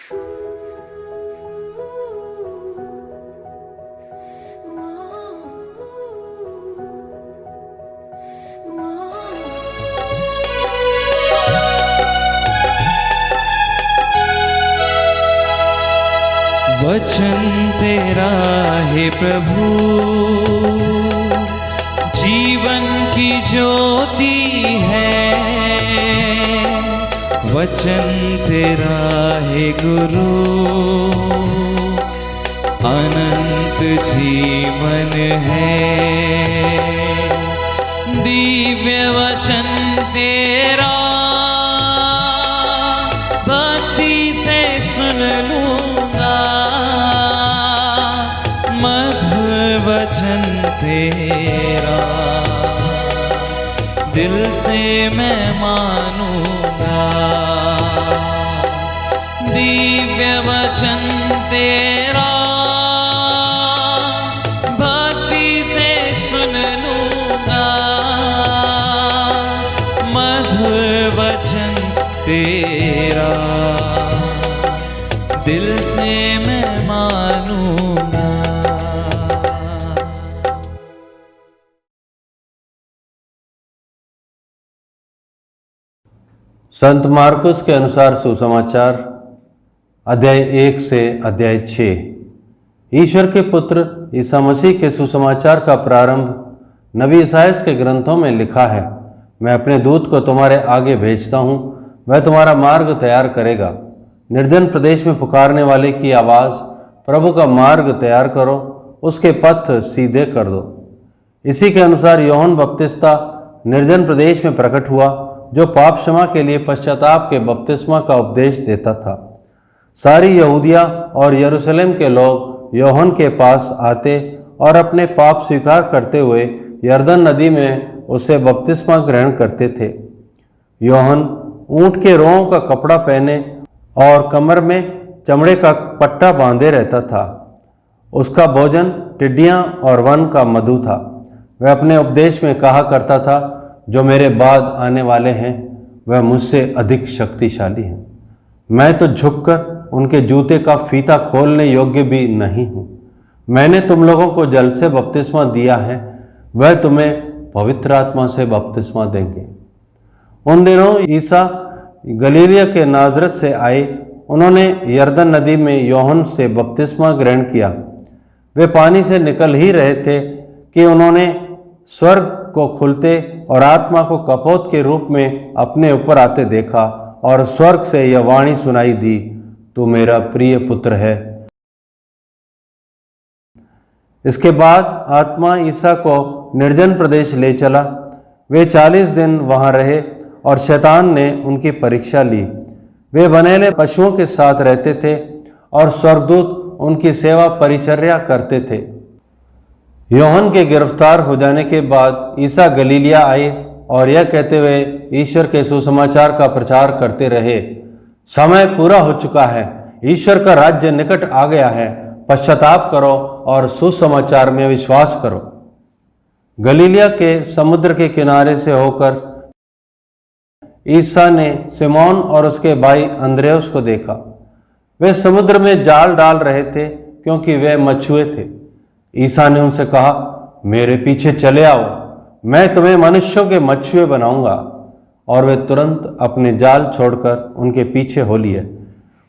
वचन तेरा है प्रभु, जीवन की ज्योति है। वचन तेरा है गुरु, अनंत जीवन है। दिव्य वचन तेरा भक्ति से सुन लूंगा, मधुर वचन तेरा दिल से मैं मानूंगा। दिव्य वचन तेरा भक्ति से सुन लूंगा, मधुर वचन तेरा दिल से मैं मानूंगा। संत मार्कुस के अनुसार सुसमाचार अध्याय 1 से अध्याय 6। ईश्वर के पुत्र ईसा मसीह के सुसमाचार का प्रारंभ नबी ईसायास के ग्रंथों में लिखा है। मैं अपने दूत को तुम्हारे आगे भेजता हूँ, वह तुम्हारा मार्ग तैयार करेगा। निर्जन प्रदेश में पुकारने वाले की आवाज़, प्रभु का मार्ग तैयार करो, उसके पथ सीधे कर दो। इसी के अनुसार यूहन्ना बपतिस्ता निर्जन प्रदेश में प्रकट हुआ, जो पाप क्षमा के लिए पश्चाताप के बपतिस्मा का उपदेश देता था। सारी यहूदिया और यरूशलेम के लोग यूहन्ना के पास आते और अपने पाप स्वीकार करते हुए यरदन नदी में उससे बपतिस्मा ग्रहण करते थे। यूहन्ना ऊँट के रोंों का कपड़ा पहने और कमर में चमड़े का पट्टा बांधे रहता था। उसका भोजन टिड्डियाँ और वन का मधु था। वह अपने उपदेश में कहा करता था, जो मेरे बाद आने वाले हैं वह मुझसे अधिक शक्तिशाली हैं। मैं तो झुककर उनके जूते का फीता खोलने योग्य भी नहीं हूँ। मैंने तुम लोगों को जल से बपतिस्मा दिया है, वह तुम्हें पवित्र आत्मा से बपतिस्मा देंगे। उन दिनों ईसा गलीलिया के नाजरत से आए। उन्होंने यरदन नदी में यूहन्ना से बपतिस्मा ग्रहण किया। वे पानी से निकल ही रहे थे कि उन्होंने स्वर्ग को खुलते और आत्मा को कपोत के रूप में अपने ऊपर आते देखा, और स्वर्ग से यह वाणी सुनाई दी, तू मेरा प्रिय पुत्र है। इसके बाद आत्मा ईसा को निर्जन प्रदेश ले चला। वे 40 दिन वहाँ रहे और शैतान ने उनकी परीक्षा ली। वे बनेले पशुओं के साथ रहते थे और स्वर्गदूत उनकी सेवा परिचर्या करते थे। यूहन्ना के गिरफ्तार हो जाने के बाद ईसा गलीलिया आए और यह कहते हुए ईश्वर के सुसमाचार का प्रचार करते रहे, समय पूरा हो चुका है, ईश्वर का राज्य निकट आ गया है, पश्चाताप करो और सुसमाचार में विश्वास करो। गलीलिया के समुद्र के किनारे से होकर ईसा ने सिमोन और उसके भाई अंद्रयास को देखा। वे समुद्र में जाल डाल रहे थे क्योंकि वे मछुए थे। ईसा ने उनसे कहा, मेरे पीछे चले आओ, मैं तुम्हें मनुष्यों के मछुए बनाऊंगा। और वे तुरंत अपने जाल छोड़कर उनके पीछे हो लिए।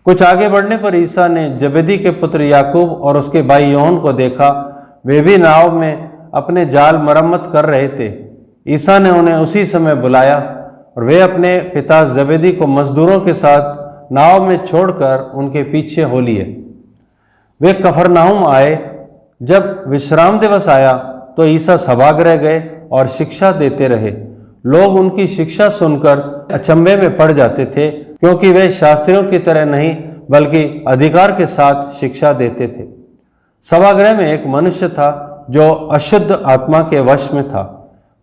कुछ आगे बढ़ने पर ईसा ने जबेदी के पुत्र याकूब और उसके भाई यूहन्ना को देखा। वे भी नाव में अपने जाल मरम्मत कर रहे थे। ईसा ने उन्हें उसी समय बुलाया और वे अपने पिता जबेदी को मजदूरों के साथ नाव में छोड़कर उनके पीछे हो लिए। वे कफरनहूम आए। जब विश्राम दिवस आया तो ईसा सभागृह गए और शिक्षा देते रहे। लोग उनकी शिक्षा सुनकर अचंभे में पड़ जाते थे, क्योंकि वे शास्त्रियों की तरह नहीं बल्कि अधिकार के साथ शिक्षा देते थे। सभागृह में एक मनुष्य था जो अशुद्ध आत्मा के वश में था।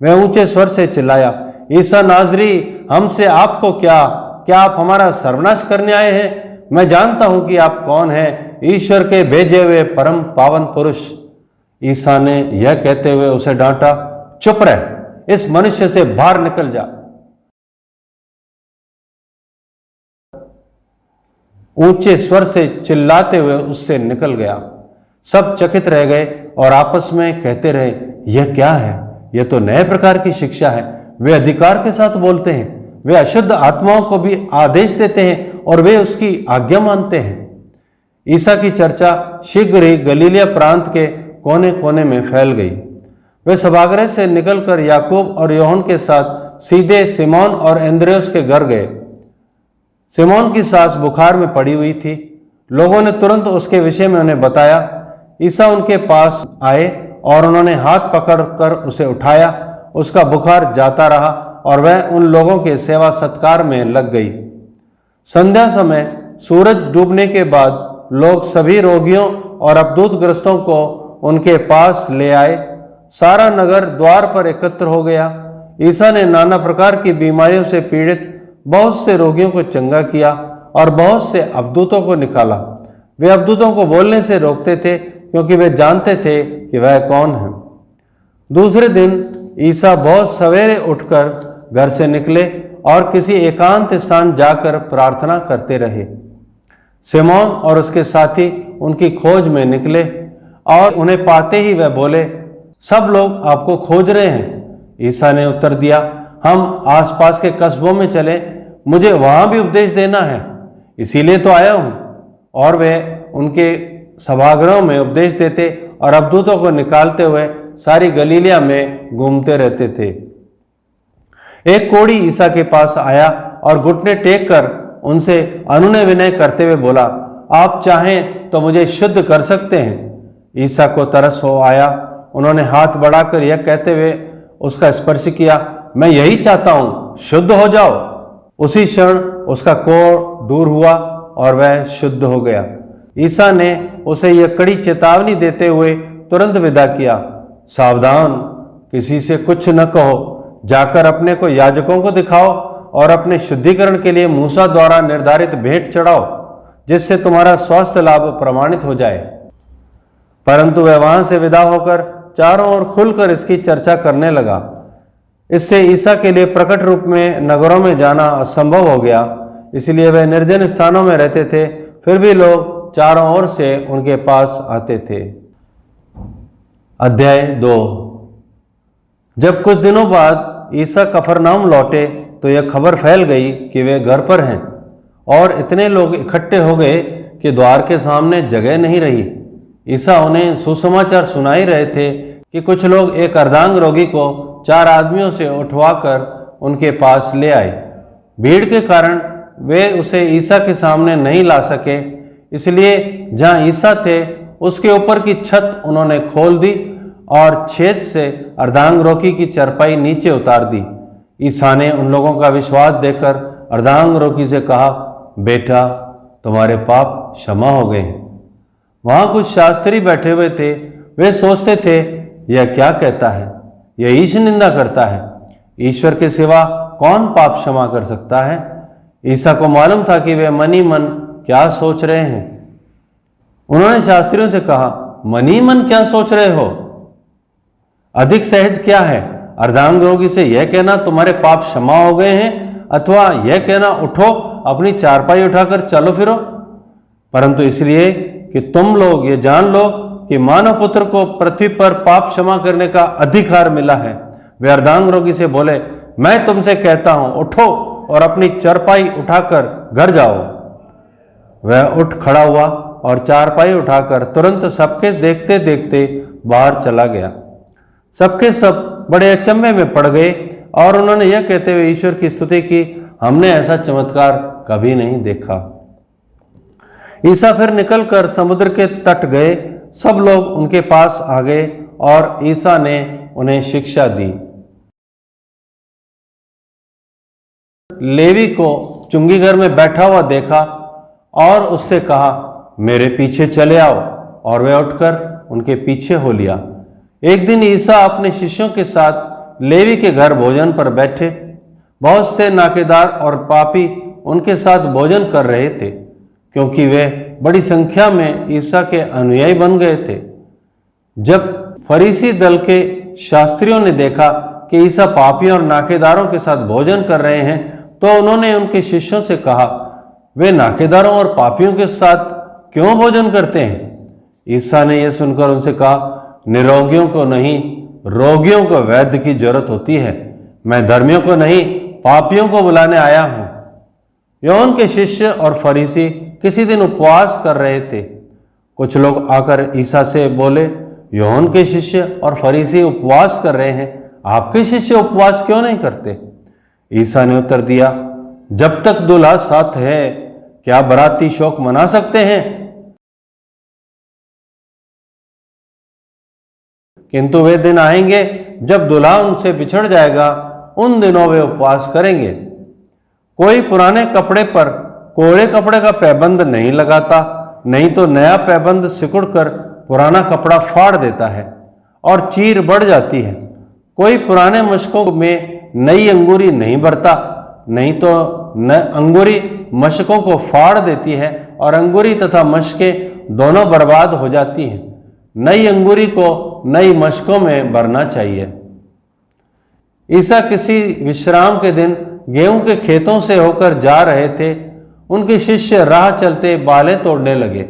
वह ऊंचे स्वर से चिल्लाया, ईसा नाजरी, हमसे आपको क्या आप हमारा सर्वनाश करने आए हैं? मैं जानता हूं कि आप कौन हैं, ईश्वर के भेजे हुए परम पावन पुरुष। ईसा ने यह कहते हुए उसे डांटा, चुप रह, इस मनुष्य से बाहर निकल जा। ऊंचे स्वर से चिल्लाते हुए उससे निकल गया। सब चकित रह गए और आपस में कहते रहे, यह क्या है? यह तो नए प्रकार की शिक्षा है। वे अधिकार के साथ बोलते हैं, वे अशुद्ध आत्माओं को भी आदेश देते हैं और वे उसकी आज्ञा मानते हैं। ईसा की चर्चा शीघ्र ही गलीलिया प्रांत के कोने कोने में फैल गई। वे सभागृह से निकलकर याकूब और यूहन्ना के साथ सीधे सिमोन और एंद्रियुस के घर गए। सिमोन की सास बुखार में पड़ी हुई थी। लोगों ने तुरंत उसके विषय में उन्हें बताया। ईसा उनके पास आए और उन्होंने हाथ पकड़कर उसे उठाया। उसका बुखार जाता रहा और वह उन लोगों के सेवा सत्कार में लग गई। संध्या समय सूरज डूबने के बाद लोग सभी रोगियों और अबदूतग्रस्तों को उनके पास ले आए। सारा नगर द्वार पर एकत्र हो गया। ईसा ने नाना प्रकार की बीमारियों से पीड़ित बहुत से रोगियों को चंगा किया और बहुत से अबदूतों को निकाला। वे अबदूतों को बोलने से रोकते थे क्योंकि वे जानते थे कि वह कौन है। दूसरे दिन ईसा बहुत सवेरे उठकर घर से निकले और किसी एकांत स्थान जाकर प्रार्थना करते रहे। सिमोन और उसके साथी उनकी खोज में निकले और उन्हें पाते ही वह बोले, सब लोग आपको खोज रहे हैं। ईसा ने उत्तर दिया, हम आसपास के कस्बों में चले, मुझे वहां भी उपदेश देना है, इसीलिए तो आया हूं। और वे उनके सभागृहों में उपदेश देते और अबदूतों को निकालते हुए सारी गलीलिया में घूमते रहते थे। एक कोढ़ी ईसा के पास आया और घुटने टेक कर उनसे अनुनय विनय करते हुए बोला, आप चाहें तो मुझे शुद्ध कर सकते हैं। ईसा को तरस हो आया। उन्होंने हाथ बढ़ाकर यह कहते हुए उसका स्पर्श किया, मैं यही चाहता हूं, शुद्ध हो जाओ। उसी क्षण उसका कोढ़ दूर हुआ और वह शुद्ध हो गया। ईसा ने उसे यह कड़ी चेतावनी देते हुए तुरंत विदा किया, सावधान, किसी से कुछ न कहो, जाकर अपने को याजकों को दिखाओ और अपने शुद्धिकरण के लिए मूसा द्वारा निर्धारित भेंट चढ़ाओ, जिससे तुम्हारा स्वास्थ्य लाभ प्रमाणित हो जाए। परंतु वह वहां से विदा होकर चारों ओर खुलकर इसकी चर्चा करने लगा। इससे ईसा के लिए प्रकट रूप में नगरों में जाना असंभव हो गया, इसलिए वे निर्जन स्थानों में रहते थे। फिर भी लोग चारों ओर से उनके पास आते थे। अध्याय 2। जब कुछ दिनों बाद ईसा कफरनहूम लौटे तो यह खबर फैल गई कि वे घर पर हैं, और इतने लोग इकट्ठे हो गए कि द्वार के सामने जगह नहीं रही। ईसा उन्हें सुसमाचार सुना ही रहे थे कि कुछ लोग एक अर्धांग रोगी को 4 आदमियों से उठवाकर उनके पास ले आए। भीड़ के कारण वे उसे ईसा के सामने नहीं ला सके, इसलिए जहां ईसा थे उसके ऊपर की छत उन्होंने खोल दी और छेद से अर्धांग रोगी की चरपाई नीचे उतार दी। ईसा ने उन लोगों का विश्वास देखकर अर्धांग रोगी से कहा, बेटा, तुम्हारे पाप क्षमा हो गए हैं। वहां कुछ शास्त्री बैठे हुए थे। वे सोचते थे, यह क्या कहता है? यह ईश निंदा करता है। ईश्वर के सिवा कौन पाप क्षमा कर सकता है? ईसा को मालूम था कि वे मन ही मन क्या सोच रहे हैं। उन्होंने शास्त्रियों से कहा, मन ही मन क्या सोच रहे हो? अधिक सहज क्या है, अर्धांग रोगी से यह कहना तुम्हारे पाप क्षमा हो गए हैं, अथवा यह कहना उठो, अपनी चारपाई उठाकर चलो फिरो? परंतु इसलिए कि तुम लोग ये जान लो कि मानव पुत्र को पृथ्वी पर पाप क्षमा करने का अधिकार मिला है। वे अर्धांग रोगी से बोले, मैं तुमसे कहता हूं, उठो और अपनी चारपाई उठाकर घर जाओ। वह उठ खड़ा हुआ और चारपाई उठाकर तुरंत सबके देखते देखते बाहर चला गया। सबके सब बड़े अचंभे में पड़ गए और उन्होंने यह कहते हुए ईश्वर की स्तुति की, हमने ऐसा चमत्कार कभी नहीं देखा। ईसा फिर निकलकर समुद्र के तट गए। सब लोग उनके पास आ गए और ईसा ने उन्हें शिक्षा दी। लेवी को चुंगी घर में बैठा हुआ देखा और उससे कहा, मेरे पीछे चले आओ, और वे उठकर उनके पीछे हो लिया। एक दिन ईसा अपने शिष्यों के साथ लेवी के घर भोजन पर बैठे। बहुत से नाकेदार और पापी उनके साथ भोजन कर रहे थे, क्योंकि वे बड़ी संख्या में ईसा के अनुयायी बन गए थे। जब फरीसी दल के शास्त्रियों ने देखा कि ईसा पापियों और नाकेदारों के साथ भोजन कर रहे हैं, तो उन्होंने उनके शिष्यों से कहा, वे नाकेदारों और पापियों के साथ क्यों भोजन करते हैं? ईसा ने यह सुनकर उनसे कहा, निरोगियों को नहीं, रोगियों को वैद्य की जरूरत होती है। मैं धर्मियों को नहीं, पापियों को बुलाने आया हूं। यूहन्ना के शिष्य और फरीसी किसी दिन उपवास कर रहे थे। कुछ लोग आकर ईसा से बोले, यूहन्ना के शिष्य और फरीसी उपवास कर रहे हैं, आपके शिष्य उपवास क्यों नहीं करते? ईसा ने उत्तर दिया, जब तक दूल्हा साथ है क्या बराती शोक मना सकते हैं? किंतु वे दिन आएंगे जब दूल्हा उनसे बिछड़ जाएगा, उन दिनों वे उपवास करेंगे। कोई पुराने कपड़े पर कोरे कपड़े का पैबंद नहीं लगाता, नहीं तो नया पैबंद सिकुड़कर पुराना कपड़ा फाड़ देता है और चीर बढ़ जाती है। कोई पुराने मशकों में नई अंगूरी नहीं भरता, नहीं तो अंगूरी मशकों को फाड़ देती है और अंगूरी तथा मशकें दोनों बर्बाद हो जाती हैं। नई अंगूरी को नई मशकों में भरना चाहिए। ईसा किसी विश्राम के दिन गेहूं के खेतों से होकर जा रहे थे। उनके शिष्य राह चलते बालें तोड़ने लगे।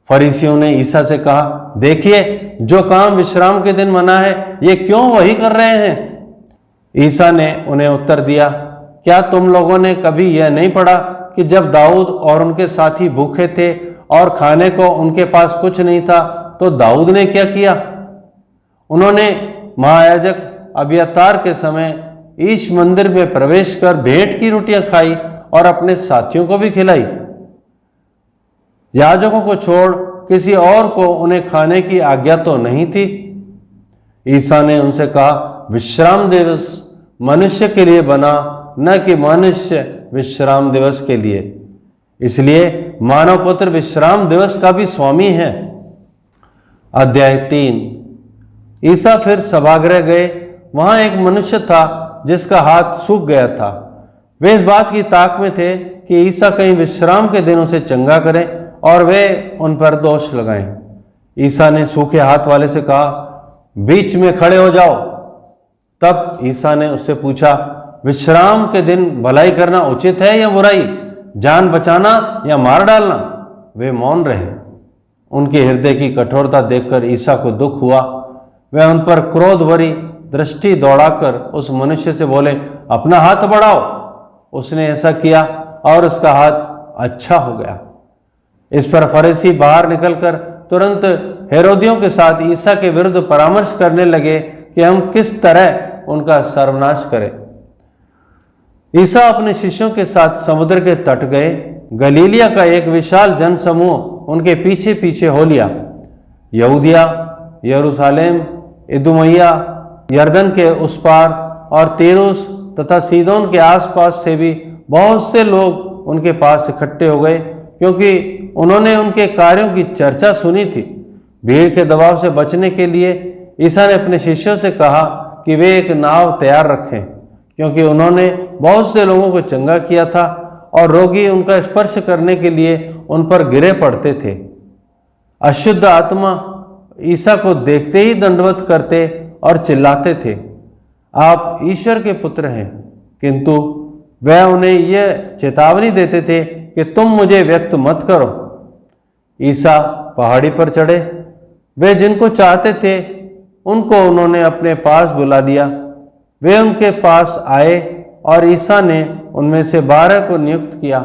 फरीसियों ने ईसा से कहा, देखिए, जो काम विश्राम के दिन मना है, ये क्यों वही कर रहे हैं? ईसा ने उन्हें उत्तर दिया, क्या तुम लोगों ने कभी यह नहीं पढ़ा कि जब दाऊद और उनके साथी भूखे थे और खाने को उनके पास कुछ नहीं था, तो दाऊद ने क्या किया? उन्होंने महायाजक अबियातार के समय ईश मंदिर में प्रवेश कर भेंट की रोटियां खाई और अपने साथियों को भी खिलाई। याजकों को छोड़ किसी और को उन्हें खाने की आज्ञा तो नहीं थी। ईसा ने उनसे कहा, विश्राम दिवस मनुष्य के लिए बना, न कि मनुष्य विश्राम दिवस के लिए। इसलिए मानव पुत्र विश्राम दिवस का भी स्वामी है। अध्याय 3। ईसा फिर सभागृह गए। वहां एक मनुष्य था जिसका हाथ सूख गया था। वे इस बात की ताक में थे कि ईसा कहीं विश्राम के दिन उसे चंगा करें और वे उन पर दोष लगाएं। ईसा ने सूखे हाथ वाले से कहा, बीच में खड़े हो जाओ। तब ईसा ने उससे पूछा, विश्राम के दिन भलाई करना उचित है या बुराई, जान बचाना या मार डालना? वे मौन रहे। उनके हृदय की कठोरता देखकर ईसा को दुख हुआ। वह उन पर क्रोध भरी दृष्टि दौड़ाकर उस मनुष्य से बोले, अपना हाथ बढ़ाओ। उसने ऐसा किया और उसका हाथ अच्छा हो गया। इस पर फरीसी बाहर निकलकर तुरंत हेरोदियों के साथ ईसा के विरुद्ध परामर्श करने लगे कि हम किस तरह उनका सर्वनाश करें। ईसा अपने शिष्यों के साथ समुद्र के तट गए। गलीलिया का एक विशाल जनसमूह उनके पीछे पीछे हो लिया। यहूदिया, यरूशलेम, इदुमैया, यरदन के उस पार और तीरुस तथा सीदोन के आसपास से भी बहुत से लोग उनके पास इकट्ठे हो गए, क्योंकि उन्होंने उनके कार्यों की चर्चा सुनी थी। भीड़ के दबाव से बचने के लिए ईसा ने अपने शिष्यों से कहा कि वे एक नाव तैयार रखें, क्योंकि उन्होंने बहुत से लोगों को चंगा किया था और रोगी उनका स्पर्श करने के लिए उन पर गिरे पड़ते थे। अशुद्ध आत्मा ईसा को देखते ही दंडवत करते और चिल्लाते थे, आप ईश्वर के पुत्र हैं। किंतु वह उन्हें यह चेतावनी देते थे कि तुम मुझे व्यक्त मत करो। ईसा पहाड़ी पर चढ़े। वे जिनको चाहते थे उनको उन्होंने अपने पास बुला लिया। वे उनके पास आए और ईसा ने उनमें से 12 को नियुक्त किया,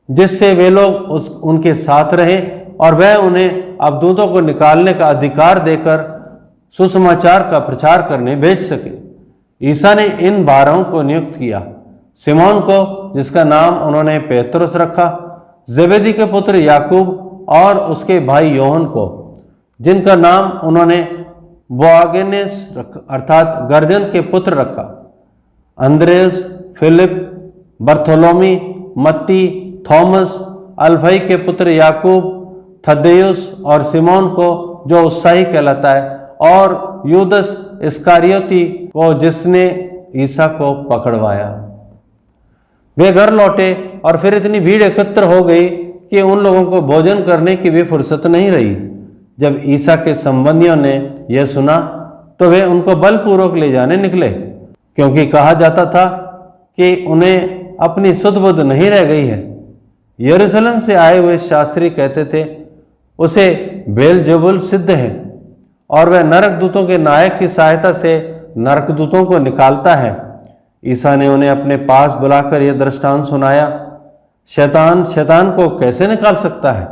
जिससे वे लोग उनके साथ रहे और वह उन्हें अवधूतों को निकालने का अधिकार देकर सुसमाचार का प्रचार करने भेज सके। ईसा ने इन 12 को नियुक्त किया, सिमोन को, जिसका नाम उन्होंने पेतरुस रखा, जेबेदी के पुत्र याकूब और उसके भाई योहन को, जिनका नाम उन्होंने बोआगेनेस अर्थात गर्जन के पुत्र रखा, अंद्रेस, फिलिप, बर्थोलोमी, मत्ती, थॉमस, अल्फई के पुत्र याकूब, थद्देयुस और सिमोन को जो उत्साही कहलाता है, और यूदस इस्कारियोती को, जिसने ईसा को पकड़वाया। वे घर लौटे और फिर इतनी भीड़ एकत्र हो गई कि उन लोगों को भोजन करने की भी फुर्सत नहीं रही। जब ईसा के संबंधियों ने यह सुना तो वे उनको बलपूर्वक ले जाने निकले, क्योंकि कहा जाता था कि उन्हें अपनी सुध बुध नहीं रह गई है। यरूशलेम से आए हुए शास्त्री कहते थे उसे बेलजेबुल सिद्ध है और वह नरक दूतों के नायक की सहायता से नरक दूतों को निकालता है। ईसा ने उन्हें अपने पास बुलाकर यह दृष्टांत सुनाया, शैतान शैतान को कैसे निकाल सकता है?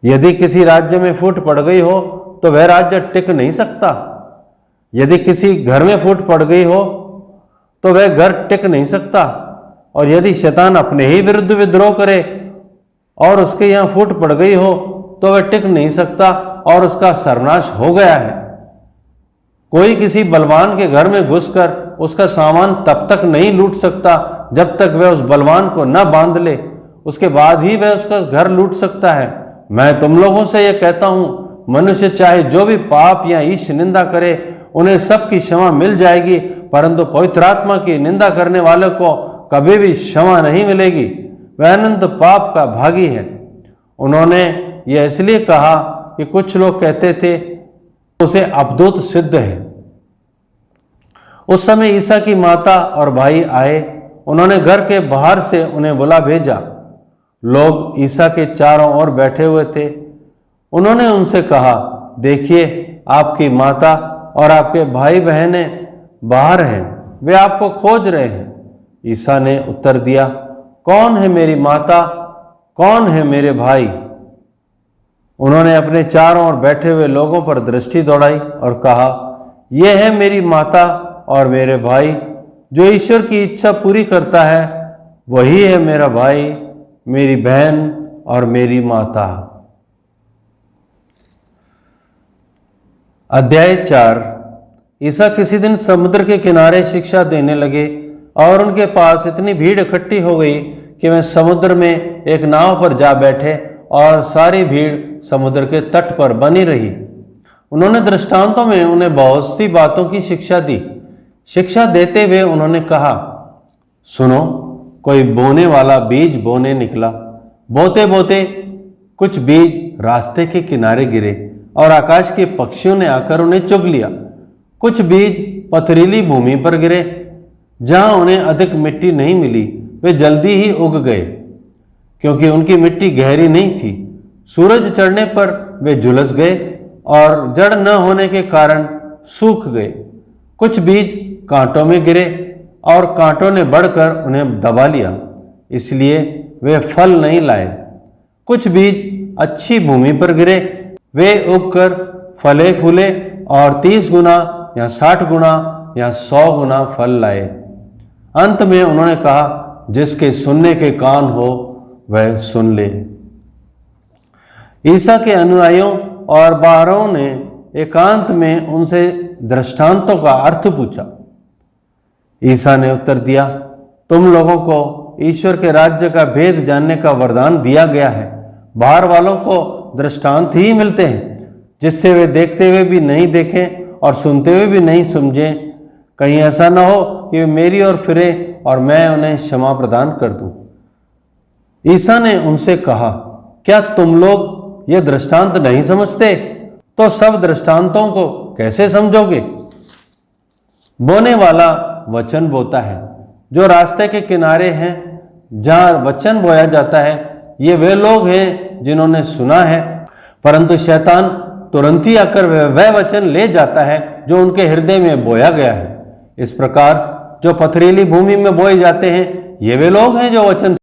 यदि किसी राज्य में फूट पड़ गई हो तो वह राज्य टिक नहीं सकता। यदि किसी घर में फूट पड़ गई हो तो वह घर टिक नहीं सकता। और यदि शैतान अपने ही विरुद्ध विद्रोह करे और उसके यहाँ फूट पड़ गई हो तो वह टिक नहीं सकता और उसका सर्वनाश हो गया है। कोई किसी बलवान के घर में घुसकर उसका सामान तब तक नहीं लूट सकता जब तक वह उस बलवान को न बांध ले, उसके बाद ही वह उसका घर लूट सकता है। मैं तुम लोगों से यह कहता हूं, मनुष्य चाहे जो भी पाप या ईश निंदा करे उन्हें सबकी क्षमा मिल जाएगी, परंतु पवित्र आत्मा की निंदा करने वालों को कभी भी क्षमा नहीं मिलेगी, वह अनंत पाप का भागी है। उन्होंने यह इसलिए कहा कि कुछ लोग कहते थे उसे अपदूत सिद्ध है। उस समय ईसा की माता और भाई आए, उन्होंने घर के बाहर से उन्हें बुला भेजा। लोग ईसा के चारों ओर बैठे हुए थे। उन्होंने उनसे कहा, देखिए आपकी माता और आपके भाई बहनें बाहर हैं, वे आपको खोज रहे हैं। ईसा ने उत्तर दिया, कौन है मेरी माता, कौन है मेरे भाई? उन्होंने अपने चारों ओर बैठे हुए लोगों पर दृष्टि दौड़ाई और कहा, यह है मेरी माता और मेरे भाई। जो ईश्वर की इच्छा पूरी करता है वही है मेरा भाई, मेरी बहन और मेरी माता। अध्याय 4। ईसा किसी दिन समुद्र के किनारे शिक्षा देने लगे और उनके पास इतनी भीड़ इकट्ठी हो गई कि वे समुद्र में एक नाव पर जा बैठे और सारी भीड़ समुद्र के तट पर बनी रही। उन्होंने दृष्टांतों में उन्हें बहुत सी बातों की शिक्षा दी। शिक्षा देते हुए उन्होंने कहा, सुनो, कोई बोने वाला बीज बोने निकला। बोते बोते कुछ बीज रास्ते के किनारे गिरे और आकाश के पक्षियों ने आकर उन्हें चुग लिया। कुछ बीज पथरीली भूमि पर गिरे, जहां उन्हें अधिक मिट्टी नहीं मिली। वे जल्दी ही उग गए क्योंकि उनकी मिट्टी गहरी नहीं थी। सूरज चढ़ने पर वे झुलस गए और जड़ न होने के कारण सूख गए। कुछ बीज कांटों में गिरे और कांटों ने बढ़कर उन्हें दबा लिया, इसलिए वे फल नहीं लाए। कुछ बीज अच्छी भूमि पर गिरे, वे उगकर फले फूले और 30 गुना या 60 गुना या 100 गुना फल लाए। अंत में उन्होंने कहा, जिसके सुनने के कान हो वह सुन ले। ईसा के अनुयायियों और बारहों ने एकांत में उनसे दृष्टांतों का अर्थ पूछा। ईसा ने उत्तर दिया, तुम लोगों को ईश्वर के राज्य का भेद जानने का वरदान दिया गया है। बाहर वालों को दृष्टांत ही मिलते हैं, जिससे वे देखते हुए भी नहीं देखें और सुनते हुए भी नहीं समझें। कहीं ऐसा ना हो कि वे मेरी ओर फिरे और मैं उन्हें क्षमा प्रदान कर दूं। ईसा ने उनसे कहा, क्या तुम लोग ये दृष्टांत नहीं समझते? तो सब दृष्टांतों को कैसे समझोगे? बोने वाला वचन बोता है। जो रास्ते के किनारे हैं, जहां वचन बोया जाता है, ये वे लोग हैं जिन्होंने सुना है, परंतु शैतान तुरंत ही आकर वह वचन ले जाता है जो उनके हृदय में बोया गया है। इस प्रकार जो पथरीली भूमि में बोए जाते हैं, ये वे लोग हैं जो वचन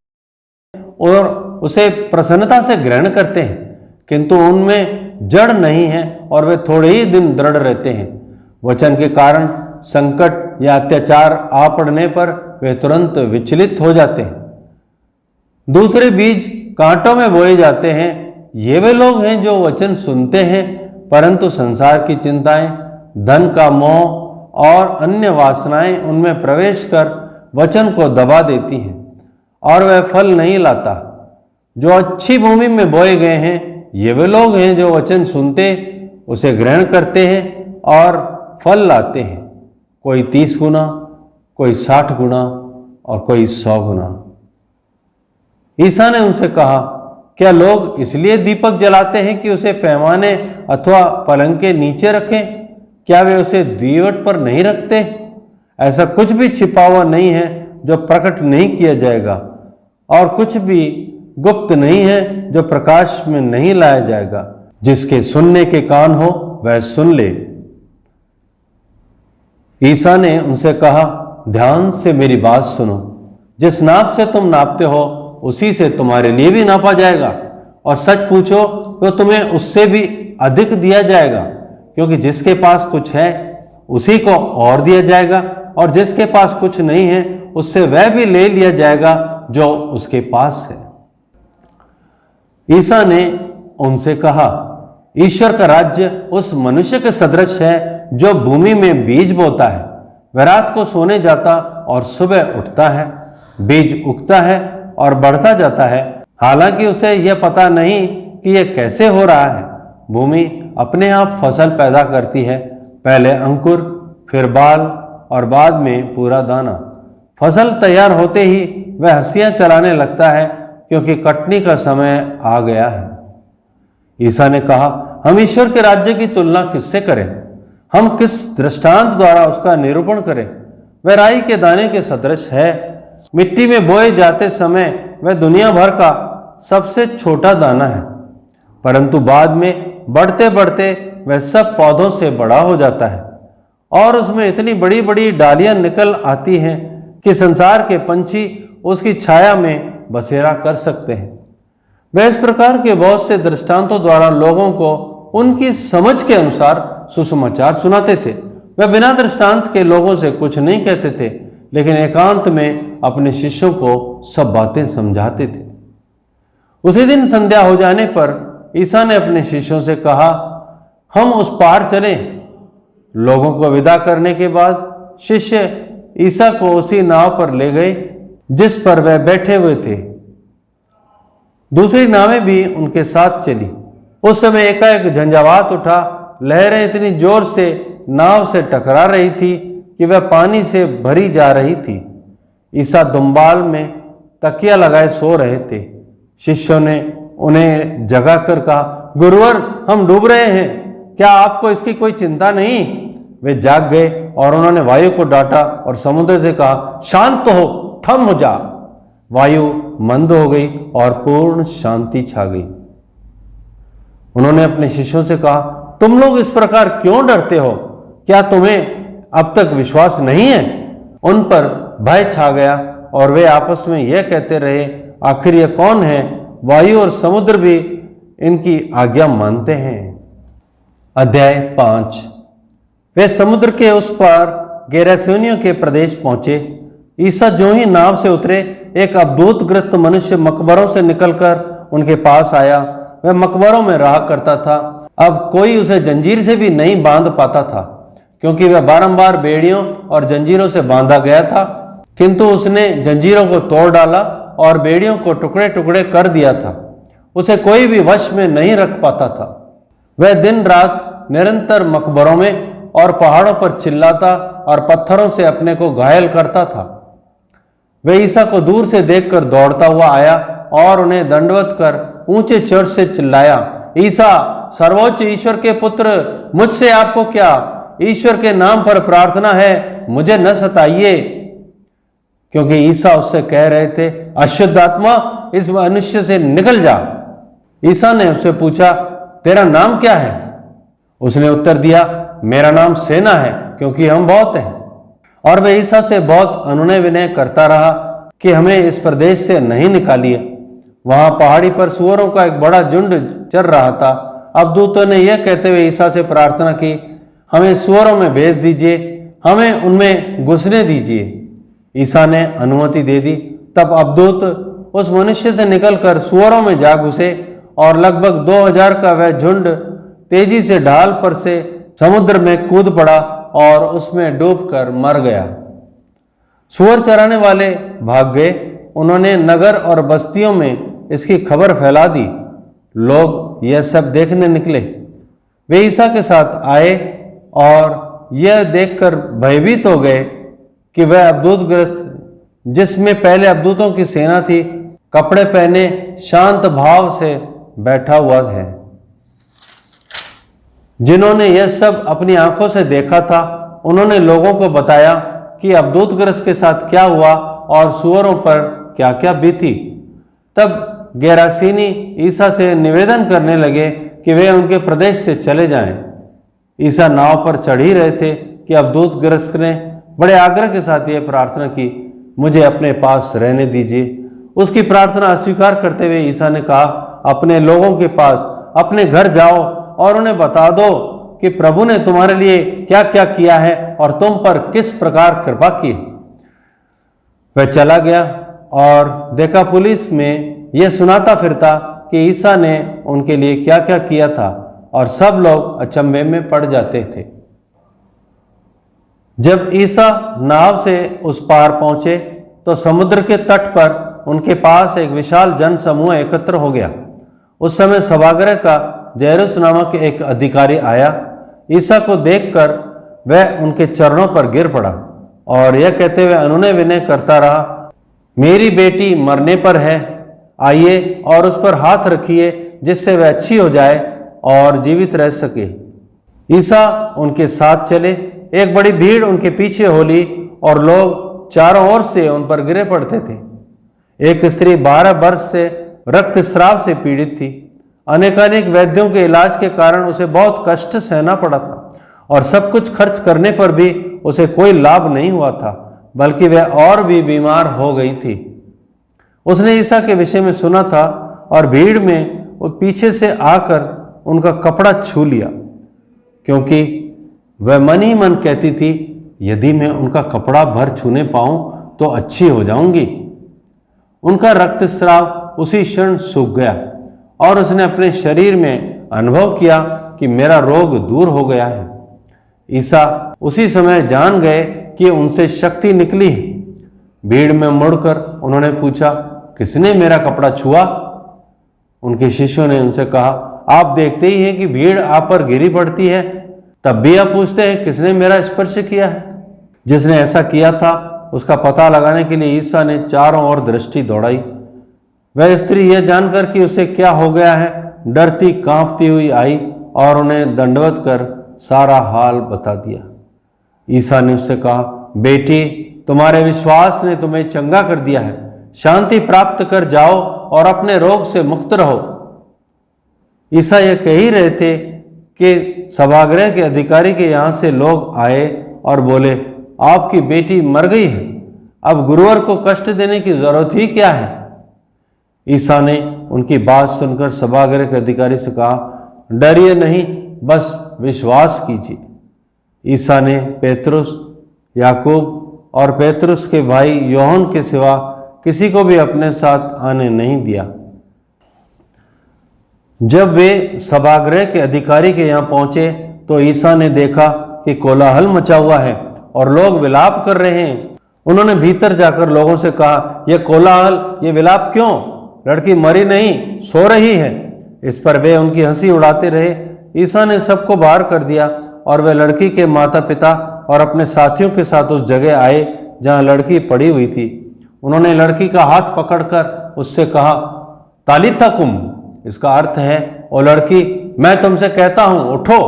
और उसे प्रसन्नता से ग्रहण करते हैं, किंतु उनमें जड़ नहीं है और वे थोड़े ही दिन दृढ़ रहते हैं। वचन के कारण संकट या अत्याचार आ पड़ने पर वे तुरंत विचलित हो जाते हैं। दूसरे बीज कांटों में बोए जाते हैं। ये वे लोग हैं जो वचन सुनते हैं, परंतु संसार की चिंताएं, धन का मोह और अन्य वासनाएं उनमें प्रवेश कर वचन को दबा देती हैं और वह फल नहीं लाता। जो अच्छी भूमि में बोए गए हैं, ये वे लोग हैं जो वचन सुनते, उसे ग्रहण करते हैं और फल लाते हैं, कोई 30 गुना, कोई 60 गुना और कोई 100 गुना। ईसा ने उनसे कहा, क्या लोग इसलिए दीपक जलाते हैं कि उसे पैमाने अथवा पलंग के नीचे रखें? क्या वे उसे दीवट पर नहीं रखते? ऐसा कुछ भी छिपा हुआ नहीं है जो प्रकट नहीं किया जाएगा, और कुछ भी गुप्त नहीं है जो प्रकाश में नहीं लाया जाएगा। जिसके सुनने के कान हो वह सुन ले। ईसा ने उनसे कहा, ध्यान से मेरी बात सुनो। जिस नाप से तुम नापते हो उसी से तुम्हारे लिए भी नापा जाएगा, और सच पूछो तो तुम्हें उससे भी अधिक दिया जाएगा। क्योंकि जिसके पास कुछ है उसी को और दिया जाएगा, और जिसके पास कुछ नहीं है उससे वह भी ले लिया जाएगा जो उसके पास है। ईसा ने उनसे कहा, ईश्वर का राज्य उस मनुष्य के सदृश है जो भूमि में बीज बोता है। वह रात को सोने जाता और सुबह उठता है। बीज उगता है और बढ़ता जाता है, हालांकि उसे यह पता नहीं कि यह कैसे हो रहा है। भूमि अपने आप फसल पैदा करती है, पहले अंकुर, फिर बाल और बाद में पूरा दाना। फसल तैयार होते ही वह हंसियां चलाने लगता है, क्योंकि कटनी का समय आ गया है। ईसा ने कहा, हम ईश्वर के राज्य की तुलना किससे करें? हम किस दृष्टांत द्वारा उसका निरूपण करें? वह राई के दाने के सदृश है। मिट्टी में बोए जाते समय वह दुनिया भर का सबसे छोटा दाना है, परंतु बाद में बढ़ते बढ़ते वह सब पौधों से बड़ा हो जाता है, और उसमें इतनी बड़ी बड़ी डालियां निकल आती हैं कि संसार के पंछी उसकी छाया में बसेरा कर सकते हैं। वह इस प्रकार के बहुत से दृष्टांतों द्वारा लोगों को उनकी समझ के अनुसार सुसमाचार सुनाते थे। वह बिना दृष्टांत के लोगों से कुछ नहीं कहते थे, लेकिन एकांत में अपने शिष्यों को सब बातें समझाते थे। उसी दिन संध्या हो जाने पर ईसा ने अपने शिष्यों से कहा, हम उस पार चलें। लोगों को विदा करने के बाद शिष्य ईसा को उसी नाव पर ले गए जिस पर वह बैठे हुए थे। दूसरी नावें भी उनके साथ चली। उस समय एकाएक झंझावात उठा। लहरें इतनी जोर से नाव से टकरा रही थी कि वह पानी से भरी जा रही थी। ईसा दुम्बाल में तकिया लगाए सो रहे थे। शिष्यों ने उन्हें जगाकर कहा, गुरुवर, हम डूब रहे हैं, क्या आपको इसकी कोई चिंता नहीं? वे जाग गए और उन्होंने वायु को डांटा और समुद्र से कहा, शांत हो, थम हो जा। वायु मंद हो गई और पूर्ण शांति छा गई। उन्होंने अपने शिष्यों से कहा, तुम लोग इस प्रकार क्यों डरते हो? क्या तुम्हें अब तक विश्वास नहीं है? उन पर भय छा गया और वे आपस में यह कहते रहे, आखिर यह कौन है? वायु और समुद्र भी इनकी आज्ञा मानते हैं। अध्याय 5। वे समुद्र के उस पार गेरासेनियों के प्रदेश पहुंचे। ईसा जो ही नाव से उतरे, एक अवधूतग्रस्त मनुष्य मकबरों से निकलकर उनके पास आया। वह मकबरों में रहा करता था। अब कोई उसे जंजीर से भी नहीं बांध पाता था, क्योंकि वह बारंबार बेड़ियों और जंजीरों से बांधा गया था। किंतु उसने जंजीरों को तोड़ डाला और बेड़ियों को टुकड़े टुकड़े कर दिया था। उसे कोई भी वश में नहीं रख पाता था। वह दिन रात निरंतर मकबरों में और पहाड़ों पर चिल्लाता और पत्थरों से अपने को घायल करता था। वह ईसा को दूर से देखकर दौड़ता हुआ आया और उन्हें दंडवत कर ऊंचे चर्च से चिल्लाया, ईसा, सर्वोच्च ईश्वर के पुत्र, मुझसे आपको क्या? ईश्वर के नाम पर प्रार्थना है, मुझे न सताइए। क्योंकि ईसा उससे कह रहे थे, अशुद्ध आत्मा इस मनुष्य से निकल जा। ईसा ने उससे पूछा, तेरा नाम क्या है? उसने उत्तर दिया, मेरा नाम सेना है, क्योंकि हम बहुत हैं। और वह ईसा से बहुत अनुनय विनय करता रहा कि हमें इस प्रदेश से नहीं निकालिए। वहां पहाड़ी पर सुअरों का एक बड़ा झुंड चर रहा था। अब दूतों ने यह कहते हुए ईसा से प्रार्थना की, हमें सुअरों में भेज दीजिए, हमें उनमें घुसने दीजिए। ईसा ने अनुमति दे दी। तब अवधूत उस मनुष्य से निकलकर सुअरों में जा घुसे और लगभग 2000 का वह झुंड तेजी से ढाल पर से समुद्र में कूद पड़ा और उसमें डूबकर मर गया। सुअर चराने वाले भाग गए। उन्होंने नगर और बस्तियों में इसकी खबर फैला दी। लोग यह सब देखने निकले। वे ईसा के साथ आए और यह देखकर भयभीत हो गए कि वह अवधूतग्रस्त, जिसमें पहले अवधूतों की सेना थी, कपड़े पहने शांत भाव से बैठा हुआ है। जिन्होंने यह सब अपनी आंखों से देखा था, उन्होंने लोगों को बताया कि अवधूतग्रस्त के साथ क्या हुआ और सुअरों पर क्या क्या बीती। तब गेरासीनी ईसा से निवेदन करने लगे कि वे उनके प्रदेश से चले जाएं। ईसा नाव पर चढ़ ही रहे थे कि अब दूतग्रस्त ने बड़े आग्रह के साथ ये प्रार्थना की, मुझे अपने पास रहने दीजिए। उसकी प्रार्थना अस्वीकार करते हुए ईसा ने कहा, अपने लोगों के पास अपने घर जाओ और उन्हें बता दो कि प्रभु ने तुम्हारे लिए क्या क्या किया है और तुम पर किस प्रकार कृपा की। वह चला गया और देकापुलिस में यह सुनाता फिरता कि ईसा ने उनके लिए क्या क्या किया था, और सब लोग अचंभे में पड़ जाते थे। जब ईसा नाव से उस पार पहुंचे तो समुद्र के तट पर उनके पास एक विशाल जन समूह एकत्र हो गया। उस समय सभागृह का जैरुस नामक एक अधिकारी आया। ईसा को देखकर वह उनके चरणों पर गिर पड़ा और यह कहते हुए अनुनय विनय करता रहा, मेरी बेटी मरने पर है, आइए और उस पर हाथ रखिए जिससे वह अच्छी हो जाए और जीवित रह सके। ईसा उनके साथ चले। एक बड़ी भीड़ उनके पीछे हो ली और लोग चारों ओर से उन पर गिरे पड़ते थे। एक स्त्री 12 वर्ष से रक्तस्राव से पीड़ित थी। अनेकानेक वैद्यों के इलाज के कारण उसे बहुत कष्ट सहना पड़ा था और सब कुछ खर्च करने पर भी उसे कोई लाभ नहीं हुआ था, बल्कि वह और भी बीमार हो गई थी। उसने ईसा के विषय में सुना था और भीड़ में वो पीछे से आकर उनका कपड़ा छू लिया, क्योंकि वह मन ही मन कहती थी, यदि मैं उनका कपड़ा भर छूने पाऊं तो अच्छी हो जाऊंगी। उनका रक्तस्राव उसी क्षण सूख गया और उसने अपने शरीर में अनुभव किया कि मेरा रोग दूर हो गया है। ईसा उसी समय जान गए कि उनसे शक्ति निकली है। भीड़ में मुड़कर उन्होंने पूछा, किसने मेरा कपड़ा छुआ? उनके शिष्यों ने उनसे कहा, आप देखते ही हैं कि भीड़ आप पर गिरी पड़ती है, तब भी आप पूछते हैं किसने मेरा स्पर्श किया है? जिसने ऐसा किया था उसका पता लगाने के लिए ईसा ने चारों ओर दृष्टि दौड़ाई। वह स्त्री यह जानकर कि उसे क्या हो गया है, डरती कांपती हुई आई और उन्हें दंडवत कर सारा हाल बता दिया। ईसा ने उससे कहा, बेटी, तुम्हारे विश्वास ने तुम्हें चंगा कर दिया है, शांति प्राप्त कर जाओ और अपने रोग से मुक्त रहो। ईसा यह कह ही रहे थे कि सभागृह के अधिकारी के यहाँ से लोग आए और बोले, आपकी बेटी मर गई है, अब गुरुवर को कष्ट देने की जरूरत ही क्या है? ईसा ने उनकी बात सुनकर सभागृह के अधिकारी से कहा, डरिए नहीं, बस विश्वास कीजिए। ईसा ने पेतरुस, याकूब और पेतरुस के भाई योहन के सिवा किसी को भी अपने साथ आने नहीं दिया। जब वे सभागृह के अधिकारी के यहाँ पहुंचे तो ईसा ने देखा कि कोलाहल मचा हुआ है और लोग विलाप कर रहे हैं। उन्होंने भीतर जाकर लोगों से कहा, यह कोलाहल, ये विलाप क्यों? लड़की मरी नहीं, सो रही है। इस पर वे उनकी हंसी उड़ाते रहे। ईसा ने सबको बाहर कर दिया और वे लड़की के माता पिता और अपने साथियों के साथ उस जगह आए जहां लड़की पड़ी हुई थी। उन्होंने लड़की का हाथ पकड़कर उससे कहा, तालिथा कुम, इसका अर्थ है, ओ लड़की, मैं तुमसे कहता हूं, उठो।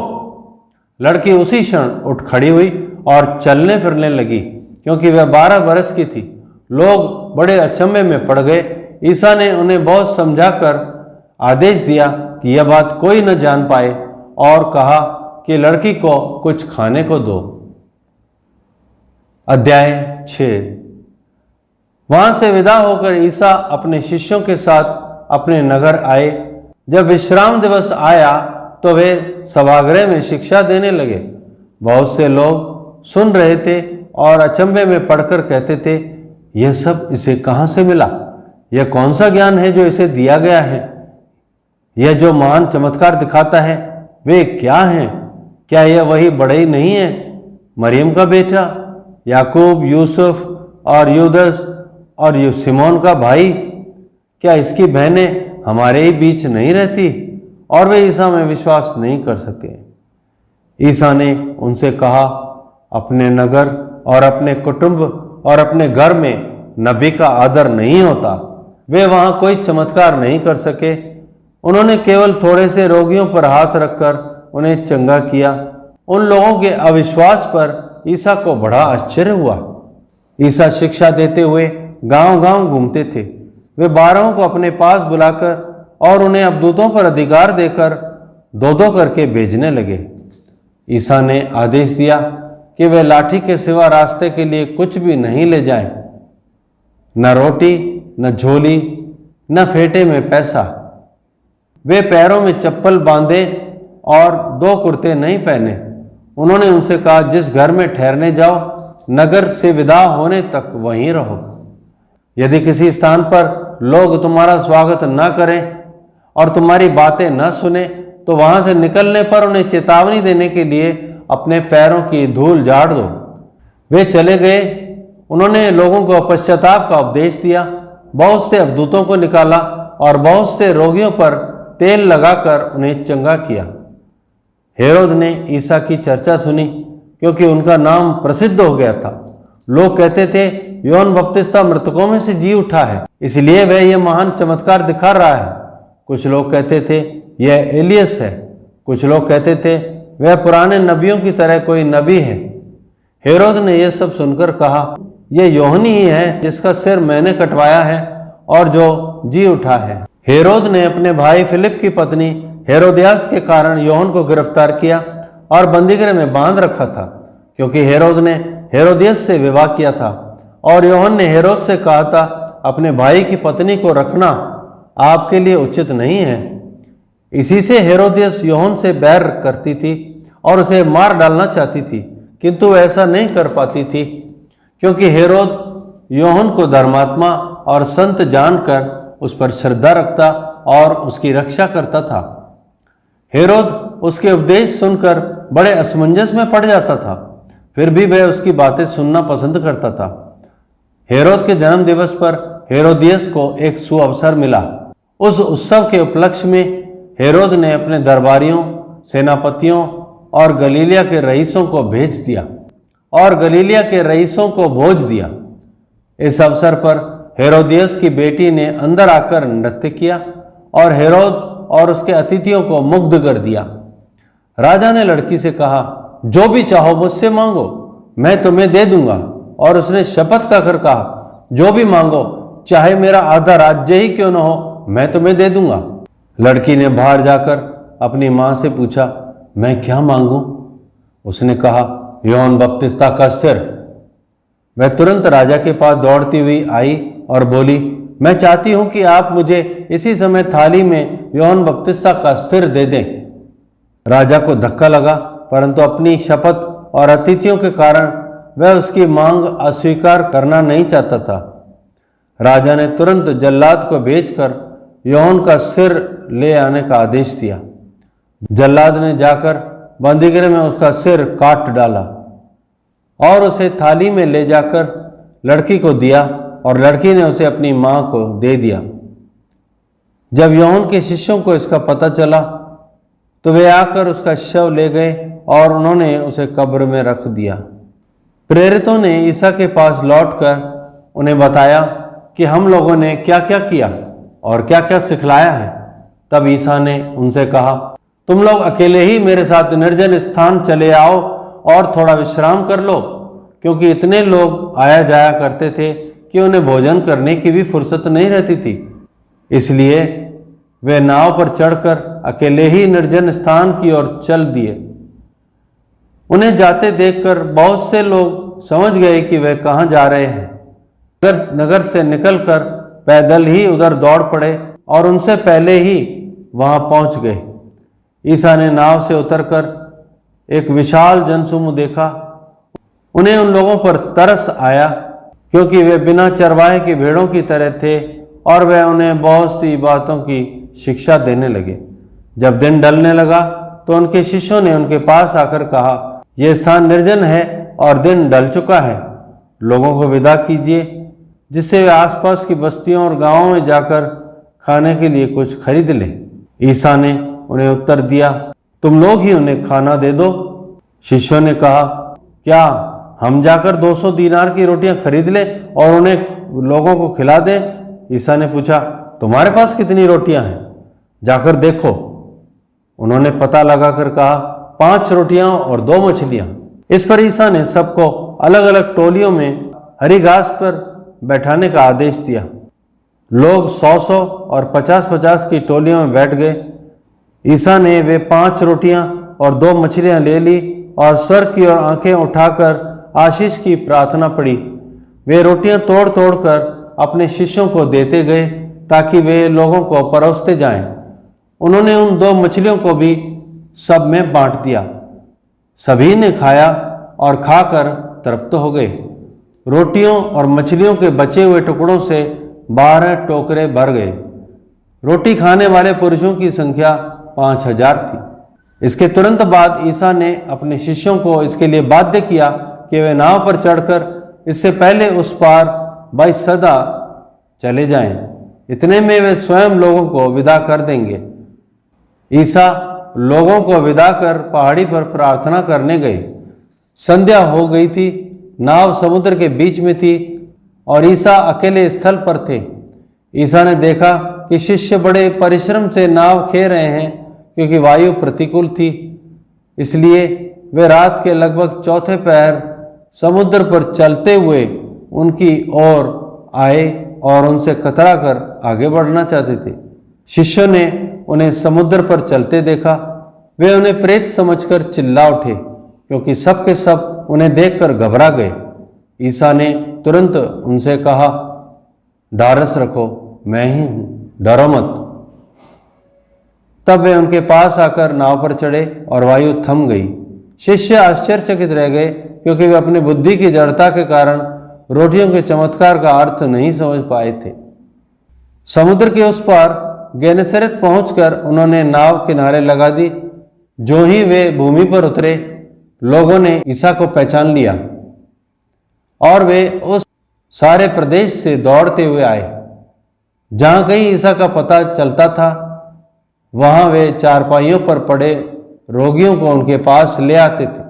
लड़की उसी क्षण उठ खड़ी हुई और चलने फिरने लगी, क्योंकि वह 12 वर्ष की थी। लोग बड़े अचंभे में पड़ गए। ईसा ने उन्हें बहुत समझाकर आदेश दिया कि यह बात कोई न जान पाए और कहा कि लड़की को कुछ खाने को दो। अध्याय 6। वहां से विदा होकर ईसा अपने शिष्यों के साथ अपने नगर आए। जब विश्राम दिवस आया तो वे सभागृह में शिक्षा देने लगे। बहुत से लोग सुन रहे थे और अचंभे में पड़कर कहते थे, यह सब इसे कहां से मिला? यह कौन सा ज्ञान है जो इसे दिया गया है? यह जो महान चमत्कार दिखाता है, वे क्या हैं? क्या यह वही बढ़ई नहीं है, मरियम का बेटा, याकूब, यूसुफ और यूदस और सिमोन का भाई? क्या इसकी बहनें हमारे ही बीच नहीं रहती? और वे ईसा में विश्वास नहीं कर सके। ईसा ने उनसे कहा, अपने नगर और अपने कुटुंब और अपने घर में नबी का आदर नहीं होता। वे वहां कोई चमत्कार नहीं कर सके। उन्होंने केवल थोड़े से रोगियों पर हाथ रखकर उन्हें चंगा किया। उन लोगों के अविश्वास पर ईसा को बड़ा आश्चर्य हुआ। ईसा शिक्षा देते हुए गांव-गांव घूमते थे। वे 12 को अपने पास बुलाकर और उन्हें अबदूतों पर अधिकार देकर दो दो करके भेजने लगे। ईसा ने आदेश दिया कि वे लाठी के सिवा रास्ते के लिए कुछ भी नहीं ले जाएं, न रोटी, न झोली, न फेटे में पैसा। वे पैरों में चप्पल बांधे और 2 कुर्ते नहीं पहने। उन्होंने उनसे कहा, जिस घर में ठहरने जाओ, नगर से विदा होने तक वहीं रहो। यदि किसी स्थान पर लोग तुम्हारा स्वागत न करें और तुम्हारी बातें न सुने, तो वहां से निकलने पर उन्हें चेतावनी देने के लिए अपने पैरों की धूल झाड़ दो। वे चले गए। उन्होंने लोगों को पश्चाताप का उपदेश दिया, बहुत से अबदूतों को निकाला और बहुत से रोगियों पर तेल लगाकर उन्हें चंगा किया। हेरोद ने ईसा की चर्चा सुनी, क्योंकि उनका नाम प्रसिद्ध हो गया था। लोग कहते थे, यूहन्ना बपतिस्मा मृतकों में से जी उठा है, इसलिए वह यह महान चमत्कार दिखा रहा है। कुछ लोग कहते थे, यह एलियस है। कुछ लोग कहते थे, वह पुराने नबियों की तरह कोई नबी है। हेरोद ने यह सब सुनकर कहा, यह यूहन्ना ही है जिसका सिर मैंने कटवाया है और जो जी उठा है। हेरोद ने अपने भाई फिलिप की पत्नी हेरोदियास के कारण यूहन्ना को गिरफ्तार किया और बंदीगृह में बांध रखा था, क्योंकि हेरोद ने हेरोदियस से विवाह किया था और यूहन्ना ने हेरोद से कहा था, अपने भाई की पत्नी को रखना आपके लिए उचित नहीं है। इसी से हेरोदियस यूहन्ना से बैर करती थी और उसे मार डालना चाहती थी, किंतु वह ऐसा नहीं कर पाती थी, क्योंकि हेरोद यूहन्ना को धर्मात्मा और संत जानकर उस पर श्रद्धा रखता और उसकी रक्षा करता था। हेरोद उसके उपदेश सुनकर बड़े असमंजस में पड़ जाता था, फिर भी वह उसकी बातें सुनना पसंद करता था। हेरोद के जन्म दिवस पर हेरोदियस को एक सुअवसर मिला। उस उत्सव के उपलक्ष्य में हेरोद ने अपने दरबारियों, सेनापतियों और गलीलिया के रईसों को भेज दिया और गलीलिया के रईसों को भोज दिया। इस अवसर पर हेरोदियस की बेटी ने अंदर आकर नृत्य किया और हेरोद और उसके अतिथियों को मुग्ध कर दिया। राजा ने लड़की से कहा, जो भी चाहो मुझसे मांगो, मैं तुम्हें दे दूंगा। और उसने शपथ खाकर कहा, जो भी मांगो, चाहे मेरा आधा राज्य ही क्यों न हो, मैं तुम्हें दे दूंगा। लड़की ने बाहर जाकर अपनी मां से पूछा, मैं क्या मांगूं? उसने कहा, यूहन्ना बपतिस्मा का सिर। वह तुरंत राजा के पास दौड़ती हुई आई और बोली, मैं चाहती हूं कि आप मुझे इसी समय थाली में यूहन्ना बपतिस्मा का सिर दे दें। राजा को धक्का लगा, परंतु अपनी शपथ और अतिथियों के कारण वह उसकी मांग अस्वीकार करना नहीं चाहता था। राजा ने तुरंत जल्लाद को भेजकर यूहन्ना का सिर ले आने का आदेश दिया। जल्लाद ने जाकर बंदीगृह में उसका सिर काट डाला और उसे थाली में ले जाकर लड़की को दिया और लड़की ने उसे अपनी मां को दे दिया। जब यूहन्ना के शिष्यों को इसका पता चला तो वे आकर उसका शव ले गए और उन्होंने उसे कब्र में रख दिया। प्रेरितों ने ईसा के पास लौटकर उन्हें बताया कि हम लोगों ने क्या क्या किया और क्या क्या सिखलाया है। तब ईसा ने उनसे कहा, तुम लोग अकेले ही मेरे साथ निर्जन स्थान चले आओ और थोड़ा विश्राम कर लो, क्योंकि इतने लोग आया जाया करते थे कि उन्हें भोजन करने की भी फुर्सत नहीं रहती थी। इसलिए वे नाव पर चढ़कर अकेले ही निर्जन स्थान की ओर चल दिए। उन्हें जाते देखकर बहुत से लोग समझ गए कि वे कहाँ जा रहे हैं। नगर से निकलकर पैदल ही उधर दौड़ पड़े और उनसे पहले ही वहां पहुंच गए। ईसा ने नाव से उतरकर एक विशाल जनसमूह देखा। उन्हें उन लोगों पर तरस आया, क्योंकि वे बिना चरवाहे की भेड़ों की तरह थे और वे उन्हें बहुत सी बातों की शिक्षा देने लगे। जब दिन ढलने लगा तो उनके शिष्यों ने उनके पास आकर कहा, यह स्थान निर्जन है और दिन ढल चुका है, लोगों को विदा कीजिए, जिससे वे आसपास की बस्तियों और गांवों में जाकर खाने के लिए कुछ खरीद लें। ईसा ने उन्हें उत्तर दिया, तुम लोग ही उन्हें खाना दे दो। शिष्यों ने कहा, क्या हम जाकर 200 दीनार की रोटियां खरीद लें और उन्हें लोगों को खिला दें? ईसा ने पूछा, तुम्हारे पास कितनी रोटियां हैं? जाकर देखो। उन्होंने पता लगाकर कहा, 5 रोटियां और 2 मछलियां। इस पर ईसा ने सबको अलग अलग टोलियों में हरी घास पर बैठाने का आदेश दिया। लोग 100-100 और 50-50 की टोलियों में बैठ गए। ईसा ने वे 5 रोटियां और 2 मछलियां ले ली और स्वर्ग की ओर आंखें उठाकर आशीष की प्रार्थना पड़ी। वे रोटियां तोड़ तोड़ कर अपने शिष्यों को देते गए ताकि वे लोगों को परोसते जाएं। उन्होंने उन 2 मछलियों को भी सब में बांट दिया। सभी ने खाया और खाकर तृप्त हो गए। रोटियों और मछलियों के बचे हुए टुकड़ों से 12 टोकरे भर गए। रोटी खाने वाले पुरुषों की संख्या 5000 थी। इसके तुरंत बाद ईसा ने अपने शिष्यों को इसके लिए बाध्य किया कि वे नाव पर चढ़कर इससे पहले उस पार बैतसैदा चले जाएं। इतने में वे स्वयं लोगों को विदा कर देंगे। ईसा लोगों को विदा कर पहाड़ी पर प्रार्थना करने गए। संध्या हो गई थी। नाव समुद्र के बीच में थी और ईसा अकेले स्थल पर थे। ईसा ने देखा कि शिष्य बड़े परिश्रम से नाव खे रहे हैं क्योंकि वायु प्रतिकूल थी। इसलिए वे रात के लगभग चौथे पहर समुद्र पर चलते हुए उनकी ओर आए और उनसे कतरा कर आगे बढ़ना चाहते थे। शिष्यों ने उन्हें समुद्र पर चलते देखा। वे उन्हें प्रेत समझकर चिल्ला उठे क्योंकि सब के सब उन्हें देखकर घबरा गए। ईसा ने तुरंत उनसे कहा, ढारस रखो, मैं ही हूं, डरो मत। तब वे उनके पास आकर नाव पर चढ़े और वायु थम गई। शिष्य आश्चर्यचकित रह गए क्योंकि वे अपनी बुद्धि की जड़ता के कारण रोटियों के चमत्कार का अर्थ नहीं समझ पाए थे। समुद्र के उस पार गेनेसरेत पहुंचकर उन्होंने नाव किनारे लगा दी। जो ही वे भूमि पर उतरे, लोगों ने ईसा को पहचान लिया और वे उस सारे प्रदेश से दौड़ते हुए आए। जहां कहीं ईसा का पता चलता था, वहां वे चारपाइयों पर पड़े रोगियों को उनके पास ले आते थे।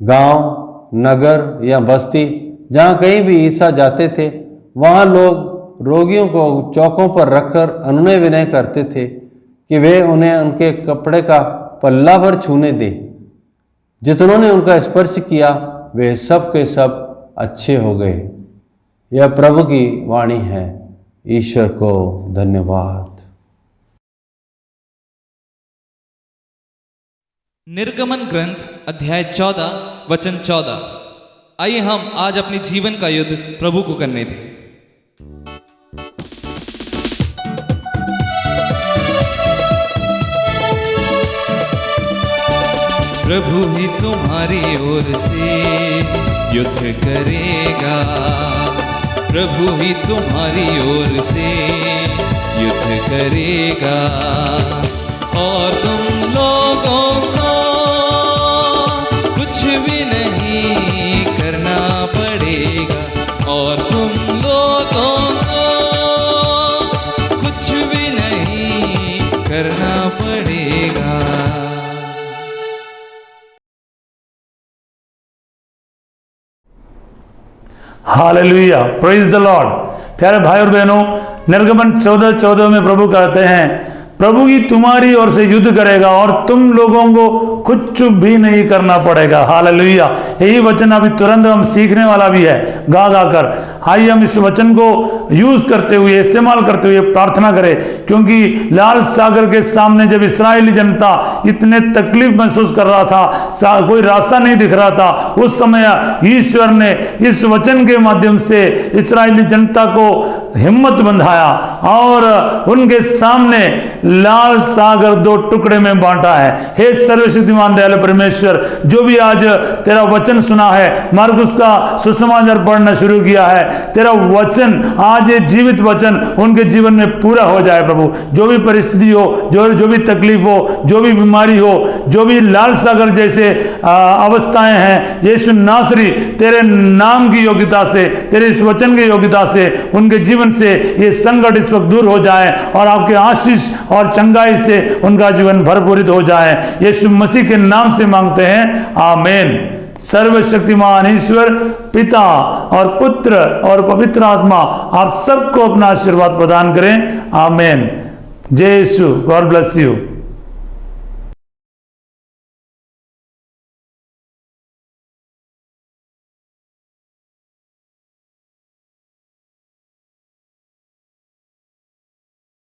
गांव, नगर या बस्ती, जहां कहीं भी ईसा जाते थे, वहां लोग रोगियों को चौकों पर रखकर अनुनय विनय करते थे कि वे उन्हें उनके कपड़े का पल्ला भर छूने दे। जितनों ने उनका स्पर्श किया वे सब के सब अच्छे हो गए। यह प्रभु की वाणी है। ईश्वर को धन्यवाद। निर्गमन ग्रंथ अध्याय 14 वचन 14। आइए हम आज अपने जीवन का युद्ध प्रभु को करने दें। प्रभु ही तुम्हारी ओर से युद्ध करेगा। प्रभु ही तुम्हारी ओर से युद्ध करेगा और तुम लोगों को कुछ भी नहीं करना पड़ेगा। और तुम लोगों को कुछ भी नहीं करना पड़ेगा। Hallelujah, praise the Lord. प्यारे भाई और बहनों, निर्गमन 14:14 में प्रभु कहते हैं, प्रभु की तुम्हारी ओर से युद्ध करेगा और तुम लोगों को कुछ भी नहीं करना पड़ेगा। हालेलुया। यही वचन अभी तुरंत हम सीखने वाला भी है गा गा कर। आइए हम इस वचन को यूज करते हुए, इस्तेमाल करते हुए प्रार्थना करें, क्योंकि लाल सागर के सामने जब इस्राएली जनता इतने तकलीफ महसूस कर रहा था, कोई रास्ता नहीं दिख रहा था, उस समय ईश्वर ने इस वचन के माध्यम से इस्राएली जनता को हिम्मत बंधाया और उनके सामने लाल सागर 2 टुकड़े में बांटा है। हे सर्वशक्तिमान दयालु परमेश्वर, जो भी आज तेरा वचन सुना है, मार्कुस का सुसमाचार पढ़ना शुरू किया है, तेरा वचन आज ये जीवित वचन उनके जीवन में पूरा हो जाए। प्रभु, जो भी परिस्थिति हो, जो भी तकलीफ हो, जो भी बीमारी हो, जो भी लाल सागर जैसे अवस्थाएं हैं, यीशु नासरी तेरे नाम की योग्यता से, तेरे इस वचन की योग्यता से उनके जीवन से ये संकट इस वक्त दूर हो जाए और आपके आशीष और चंगाई से उनका जीवन भरपूरित हो जाए। यीशु मसीह के नाम से मांगते हैं, आमीन। सर्वशक्तिमान ईश्वर पिता और पुत्र और पवित्र आत्मा आप सबको अपना आशीर्वाद प्रदान करें, आमीन। जय यीशु। God bless you.